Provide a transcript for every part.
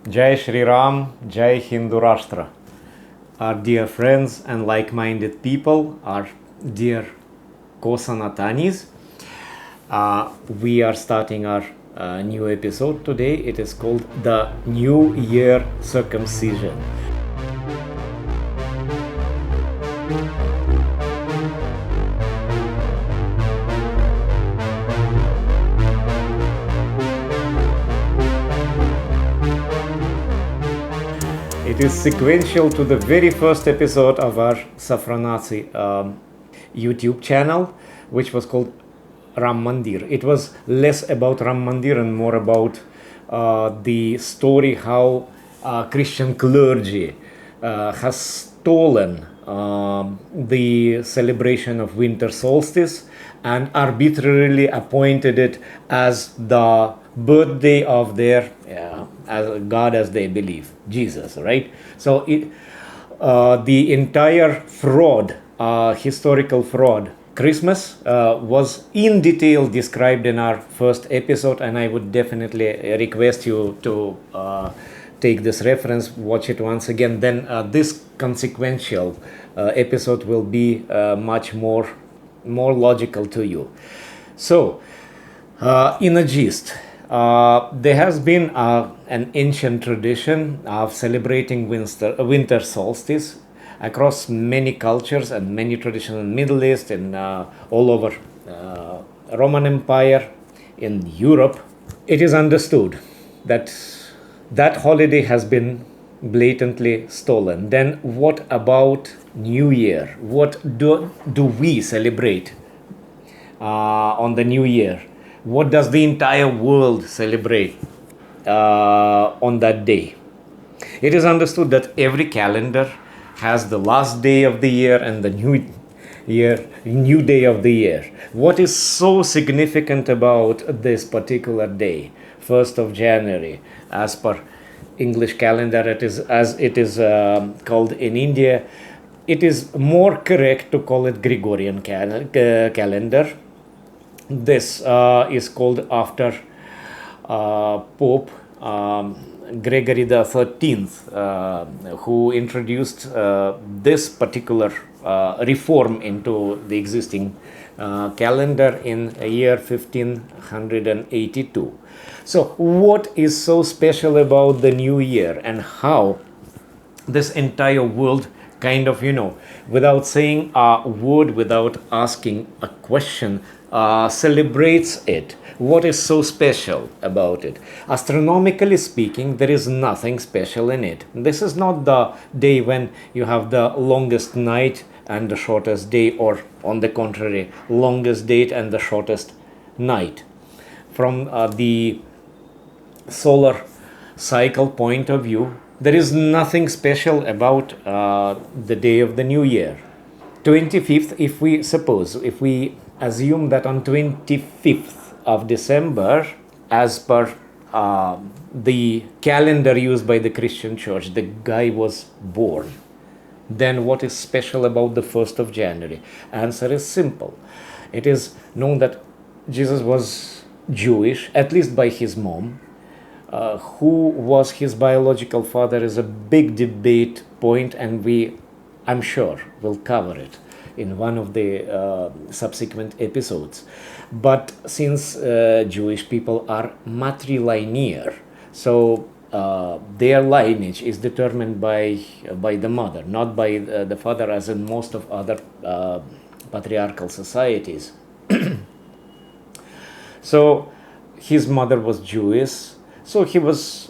Jai Shri Ram, Jai Hindu Rashtra. Our dear friends and like-minded people, our dear co-Sanatanis, we are starting our new episode today. It is called the New Year Circumcision. It is sequential to the very first episode of our Saffronazi YouTube channel, which was called Ram Mandir. It was less about Ram Mandir and more about the story how Christian clergy has stolen the celebration of winter solstice and arbitrarily appointed it as the birthday of their as God, as they believe, Jesus, right? So the entire fraud, historical fraud, Christmas was in detail described in our first episode, and I would definitely request you to take this reference, watch it once again. Then this consequential episode will be much more logical to you. So, in a gist, there has been an ancient tradition of celebrating winter solstice across many cultures and many traditions in Middle East and all over Roman Empire, in Europe. It is understood that that holiday has been blatantly stolen. Then what about New Year? What do we celebrate on the New Year? What does the entire world celebrate on that day? It is understood that every calendar has the last day of the year and the new day of the year. What is so significant about this particular day, 1st of January, as per English calendar, it is called in India. It is more correct to call it Gregorian calendar. This is called after Pope Gregory the 13th, who introduced this particular reform into the existing calendar in year 1582. So what is so special about the new year, and how this entire world kind of, without saying a word, without asking a question, celebrates it? What is so special about it? Astronomically speaking, there is nothing special in it. This is not the day when you have the longest night and the shortest day, or on the contrary, longest day and the shortest night. From the solar cycle point of view, there is nothing special about the day of the new year. 25th, if we assume that on 25th of December, as per the calendar used by the Christian church, the guy was born, then what is special about the 1st of January? Answer is simple. It is known that Jesus was Jewish, at least by his mom. Who was his biological father is a big debate point, and I'm sure, will cover it in one of the subsequent episodes. But since Jewish people are matrilinear, so their lineage is determined by the mother, not by the father, as in most of other patriarchal societies. So his mother was Jewish, so he was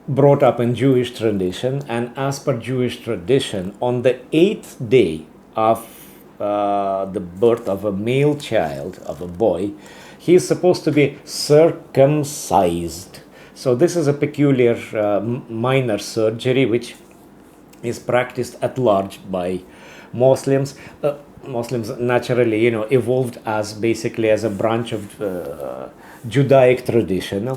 brought up in Jewish tradition, and as per Jewish tradition, on the 8th day of the birth of a male child, of a boy, he is supposed to be circumcised. So this is a peculiar minor surgery which is practiced at large by Muslims. Muslims naturally, evolved as basically as a branch of Judaic tradition.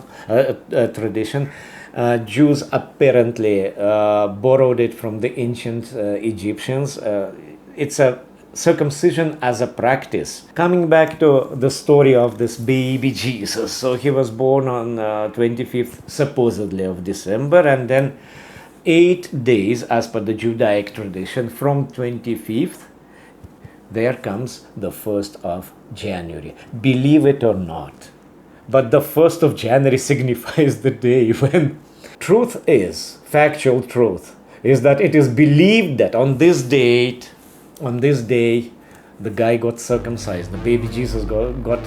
Jews apparently borrowed it from the ancient Egyptians. It's a circumcision as a practice. Coming back to the story of this baby Jesus. So he was born on 25th, supposedly, of December, and then 8 days, as per the Judaic tradition, from 25th, there comes the 1st of January. Believe it or not, but the 1st of January signifies the day when truth is, factual truth, is that it is believed that on this day, the guy got circumcised. The baby Jesus got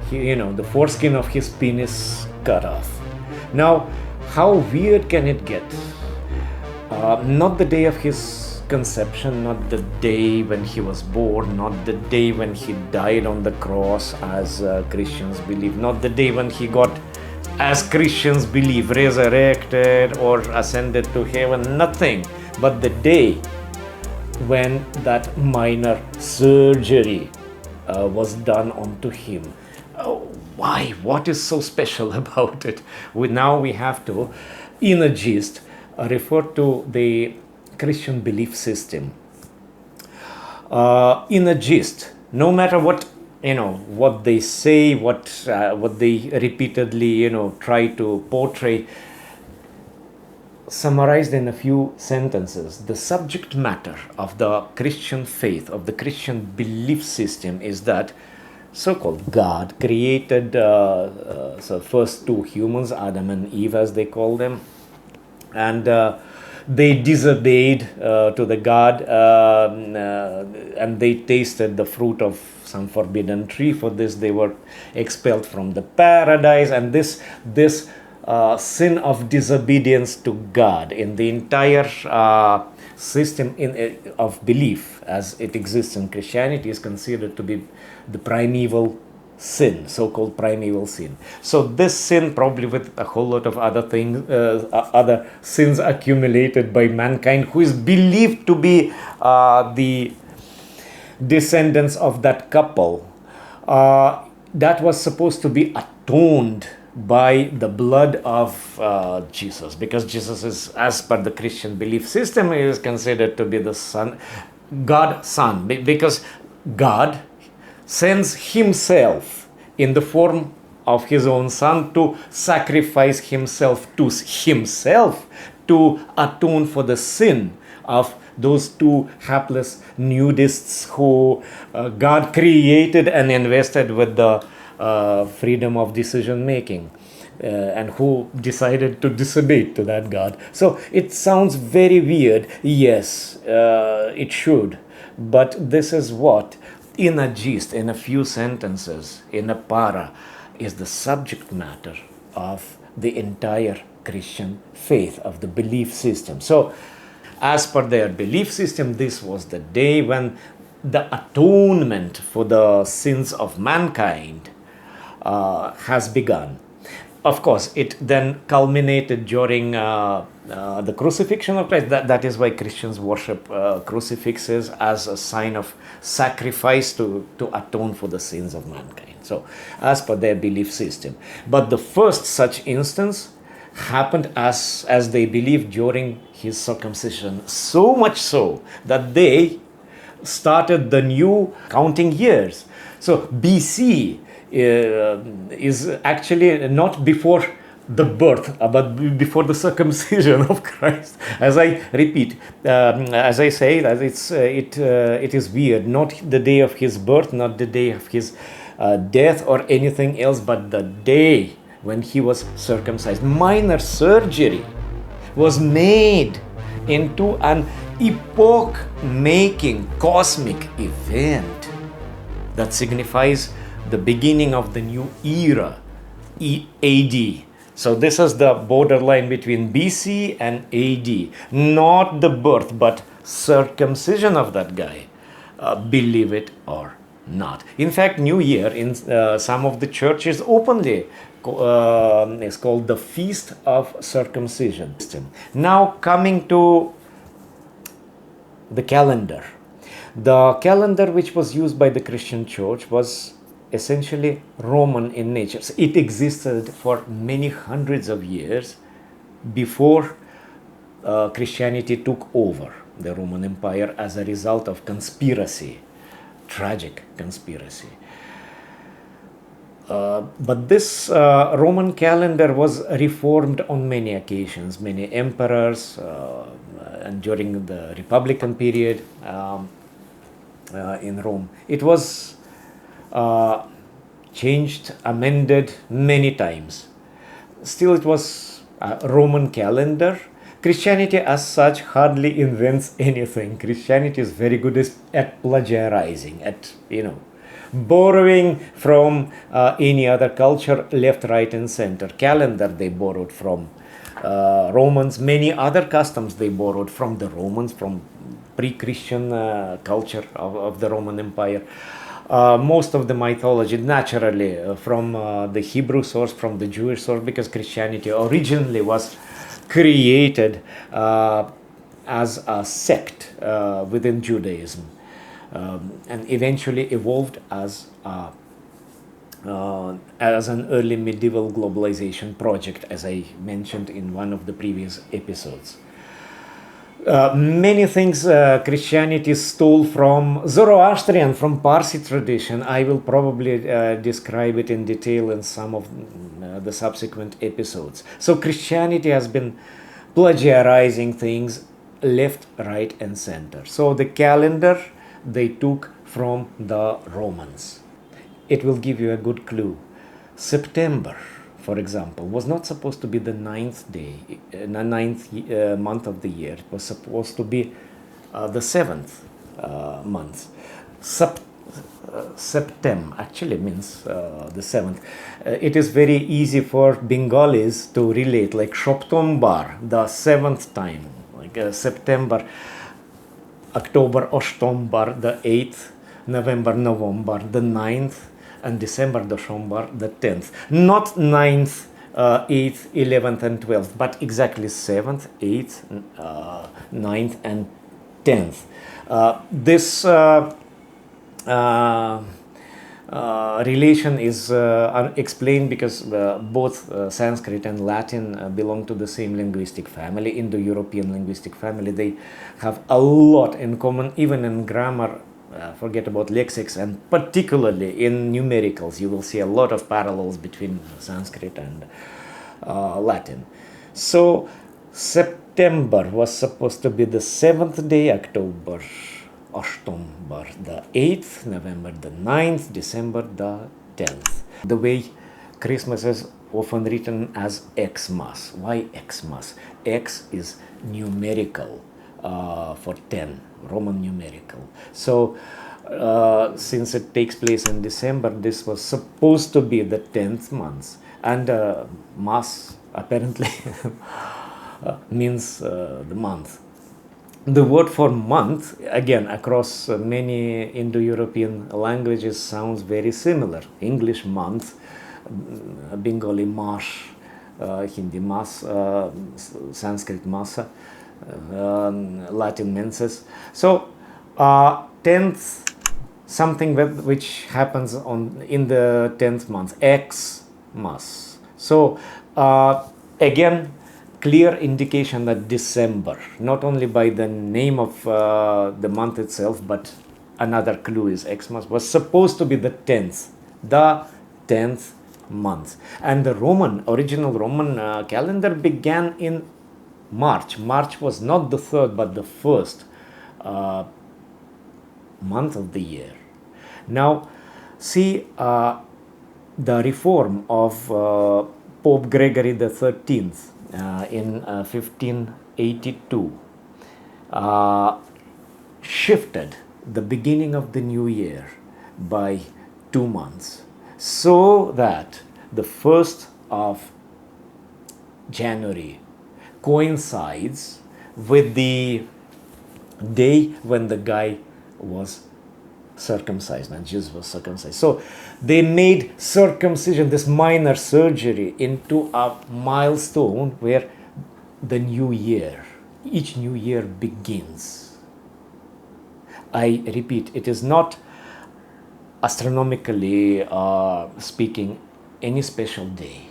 the foreskin of his penis cut off. Now, how weird can it get? Not the day of his conception, not the day when he was born, not the day when he died on the cross, as Christians believe, not the day when he got, as Christians believe, resurrected or ascended to heaven, nothing but the day when that minor surgery was done onto him. Why? What is so special about it? Now we have to, in a gist, refer to the Christian belief system. In a gist, no matter what they say, what they repeatedly try to portray, summarized in a few sentences, the subject matter of the Christian faith, of the Christian belief system, is that so-called God created so first two humans, Adam and Eve as they call them, and they disobeyed to the God, and they tasted the fruit of some forbidden tree. For this they were expelled from the paradise, and this sin of disobedience to God in the entire system of belief as it exists in Christianity is considered to be the primeval sin, so-called primeval sin. So this sin, probably with a whole lot of other things, other sins accumulated by mankind, who is believed to be the descendants of that couple, that was supposed to be atoned by the blood of Jesus, because Jesus is, as per the Christian belief system, is considered to be the Son, God's Son, because God sends himself in the form of his own Son to sacrifice himself to atone for the sin of those two hapless nudists who God created and invested with the freedom of decision making, and who decided to disobey to that God. So it sounds very weird. Yes, it should, but this is what, in a gist, in a few sentences, in a para, is the subject matter of the entire Christian faith, of the belief system. So as per their belief system, this was the day when the atonement for the sins of mankind has begun. Of course, it then culminated during the crucifixion of Christ. That is why Christians worship crucifixes as a sign of sacrifice to atone for the sins of mankind. So, as per their belief system. But the first such instance happened as they believed during his circumcision. So much so that they started the new counting years. So BC is actually not before the birth, but before the circumcision of Christ. As I repeat, as I say, that it is weird. Not the day of his birth, not the day of his death or anything else, but the day when he was circumcised. Minor surgery was made into an epoch-making cosmic event that signifies the beginning of the new era, AD. So this is the borderline between BC and AD. Not the birth, but circumcision of that guy. Believe it or not. In fact, New Year in some of the churches openly is called the Feast of Circumcision. Now coming to the calendar. The calendar which was used by the Christian church was essentially Roman in nature. So it existed for many hundreds of years before Christianity took over the Roman Empire as a result of conspiracy tragic conspiracy. But this Roman calendar was reformed on many occasions, many emperors, and during the Republican period in Rome. It was changed, amended many times. Still, it was a Roman calendar. Christianity as such hardly invents anything. Christianity is very good at plagiarizing, at, borrowing from any other culture, left, right, and center. Calendar they borrowed from Romans. Many other customs they borrowed from the Romans, from pre-Christian culture of the Roman Empire. Most of the mythology naturally from the Hebrew source, from the Jewish source, because Christianity originally was created as a sect within Judaism, and eventually evolved as an early medieval globalization project, as I mentioned in one of the previous episodes. Many things Christianity stole from Zoroastrian, from Parsi tradition. I will probably describe it in detail in some of the subsequent episodes. So Christianity has been plagiarizing things left, right, and center. So the calendar they took from the Romans. It will give you a good clue. September, for example, was not supposed to be the ninth month of the year. It was supposed to be the seventh month. Septem actually means the seventh. It is very easy for Bengalis to relate, like Shoptombar, the seventh time, like September, October, Oshtombar, the 8th, November, November, the 9th, and December, Doshombar, the 10th. Not 9th, 8th, 11th, and 12th, but exactly 7th, 8th, 9th, and 10th. This relation is explained because both Sanskrit and Latin belong to the same linguistic family, Indo-European linguistic family. They have a lot in common, even in grammar. Forget about lexics, and particularly in numericals, you will see a lot of parallels between Sanskrit and Latin. So September was supposed to be the 7th day, October, Oshtombar, the 8th, November, the 9th, December, the 10th. The way Christmas is often written as Xmas. Why Xmas? X is numerical for 10, Roman numerical. So since it takes place in December, this was supposed to be the 10th month. And Mas apparently means the month. The word for month, again, across many Indo-European languages sounds very similar. English month, Bengali mas, Hindi mas, Sanskrit masa, Latin menses. So 10th, something which happens in the 10th month, Xmas. So again, clear indication that December, not only by the name of the month itself, but another clue is Xmas, was supposed to be the 10th month. And the original Roman calendar began in March. March was not the 3rd, but the 1st month of the year. Now, see the reform of Pope Gregory the 13th in 1582 shifted the beginning of the new year by 2 months, so that the 1st of January coincides with the day when the guy was circumcised, and Jesus was circumcised. So they made circumcision, this minor surgery, into a milestone where the new year, each new year begins. I repeat, it is not astronomically speaking any special day.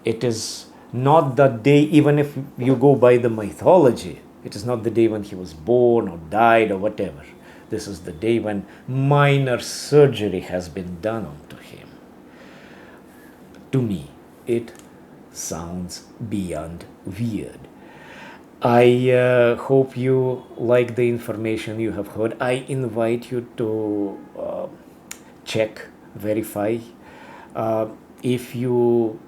It is not the day, even if you go by the mythology, it is not the day when he was born or died or whatever. This is the day when minor surgery has been done onto him. To me, it sounds beyond weird. I hope you like the information you have heard. I invite you to check, verify. If you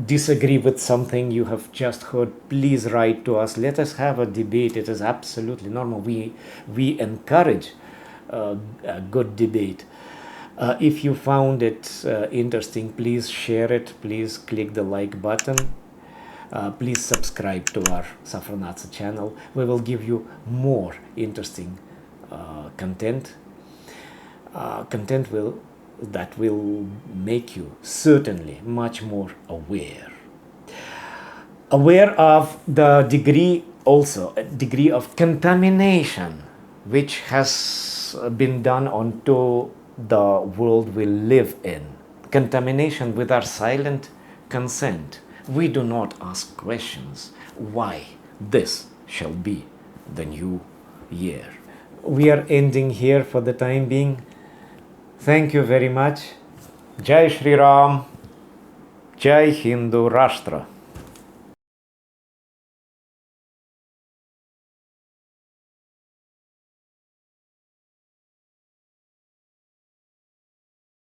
disagree with something you have just heard, please write to us. Let us have a debate. It is absolutely normal. We encourage a good debate. If you found it interesting, please share it. Please click the like button. Please subscribe to our Saffronazi channel. We will give you more interesting content. Content that will make you certainly much more aware of the degree of contamination which has been done onto the world we live in. Contamination with our silent consent. We do not ask questions why this shall be the new year. We are ending here for the time being. Thank you very much. Jai Shri Ram. Jai Hindu Rashtra.